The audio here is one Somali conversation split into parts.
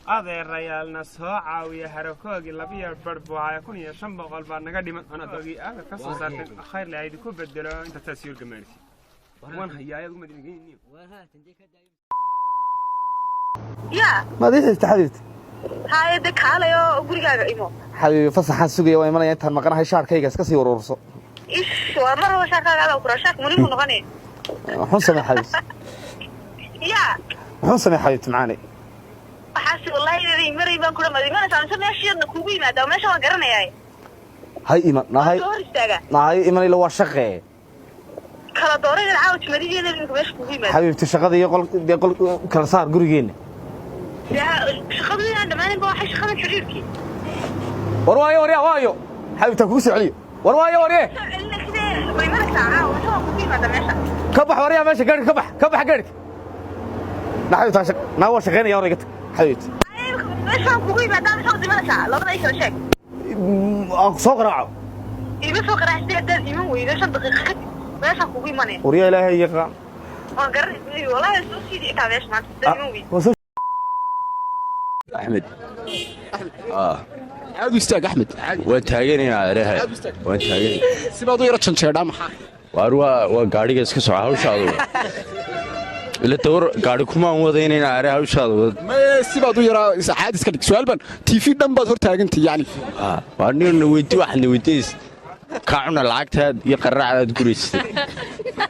adeerayaalna soo caawiya harakoogii labiyo barbuucaya 1500 baa naga dhiman ana dagii ka soo saartay khayr la aydu ku bedelo inta taasiir gameersi waan hayaayad uma dinigeen يا ما دي حبيبتي هاي دك عليا غريغا ايمو حبيبي فصحان سوغي way imanayaan tan maqanahay shaarkayga iska sii ururso ايش ومره شاكا على كراشك منين نغني waxaan sameeyay xabis يا waxaan sameeyay xabibti maani waxaasi wallahi maray baan kula madiina saansan meeshii kuugu yimaada meesha waan garanayay hay iman nahay iman ila waa shaqee kala dooray caawid madiina inuu meesha kuugu yimaado xabibti shaqada iyo qol kala saar gurigeena يا shaqadii aan dhamaan baa waxa shaqada xiriirkii waayo xabibta ku soo celiyo waayo way markaa caawid soo kuugu yimaada meesha ka bax wariya meesha gaari ka bax gaari naxayta naawa shaqeynaya wariga حبيبتي ايش كوغي بعد ما شو دمرتها لو ما يصير شيء سوق راعو يبي سوق راح يصير يمين ويدا 5 دقائق ايش كوغي ماني وريا الهي يقرا قرر والله سوسي تابعش ما تدري احمد عاد استاذ احمد وتاغيني عليها وتاغيني سيبادو يرچن جيرا maxaa waa gaariga iska soo hawshaadu ila toor gaari kuma wadaynayna aare hawshaadu ma sibaad u yaraa saxaad iska dhig su'aal ban TV dhan baad hor taagantay yani waa nin weydii waxna weydiis kaacuna lacagtaad iyo qarraacdaad guristay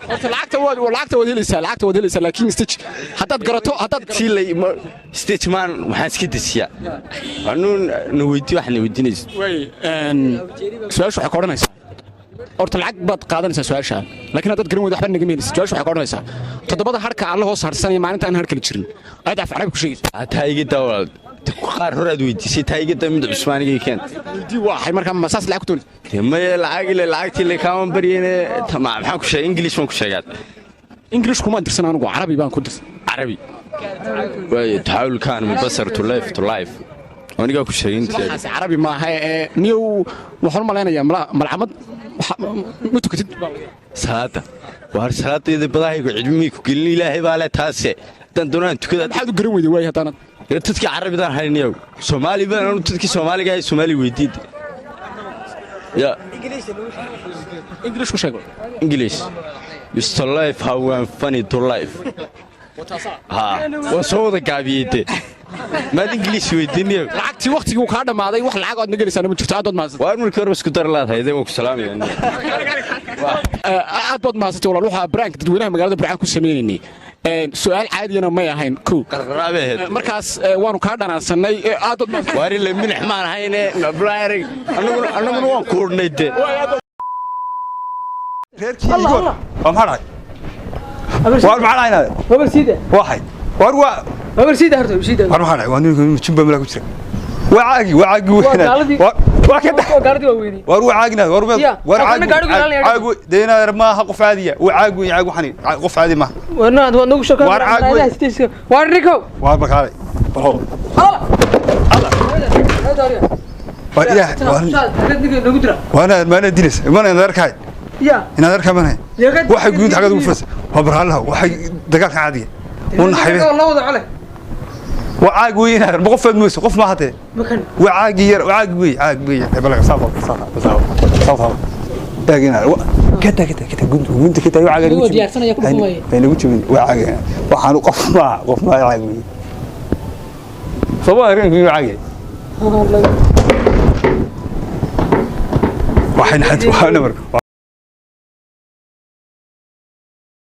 horta lacagta wad helaysaa laakiin stage hadaad garato hadaad tilay stage man waxaan iska disiyaa waa weydii waxna weydiinays way su'aashu waxa qoranaysaa horta lacag baad qaadanaysaa su'aasha laakiin hadaad garan weydo waxba naga meelis su'aashu waxa qoranaysaa todobada harka aan la hoos harsanay maalinta aan harka jirin aad af carabi ku sheegaysaa taayga dawlad qaar hore aad weydiisay taayga damid Cusmaaniga keen di waxay markaa masaas lacag ku toon ma lacagtii la kaaman bariyeen tamaam maxaan ku sheegay English ma ku sheegaad English kuma dirsan anigu carabi baan ku dirsan carabi way taawul kaan mubasar to life aniga ku sheegay carabi ma aha niyo waxaan maleynayaa malcamad mutukatid salaada waar salaadayda badahaygu cilmi ku gelin ilaahay baa la taase tan doonaan tukada maxaad u garan weyday way hadana dadkii carabidan hayniyo Soomaali baan dadkii Soomaaliga ay Soomaali weydiid ya English ku sheego English used to life how I'm funny to life ha wasooda gaabiyade ما إنجليزي ويدنيا لعقتي وقتي وكذا ما هذا يوح لعق عندنا جلسة أنا متشتت عدد ما وارمي الكرب سكتر لا هاي ذي وكسلام يعني عدد ما ستي والله روحها برانك تدوينها مقالة برانك وسميني سؤال عادي أنا ما يهين كو قرابة مركز وانو كذا أنا سنة عدد ما واري اللي من حمان هاينه نبلايري أنا من وان كورنيت الله ومحرك وار معنا هنا وبر سيده واحد واروا وبر سيده هرتو سيده وار معنا وانو جنب ملا كجرا وعاقي وهنا وكذا غاردي ويني وار وعاقنا وار عاقي دينا ما قف عاديه وعاقي حني قف عادي ما وانا نوغ شكر وار عاقي وار ريكو وار بكالي الله وانا ما ندرس ما نركاي يا إن هذا كمان هي واحد يقول حاجة مفرس وبرها لها واحد دقائق عادية ونحيله الله وضع عليه وعاقوي هنا بقف الموس قف ما هته مكان وعاقوي بلغ صافا تاجينا كده وانت كده وعاقوي هو ديار سنة يكون فماي بين وجه من وعاقوي وحنو قف ما عاقوي صباح رين في وعاقوي وحين حد وحنا مركب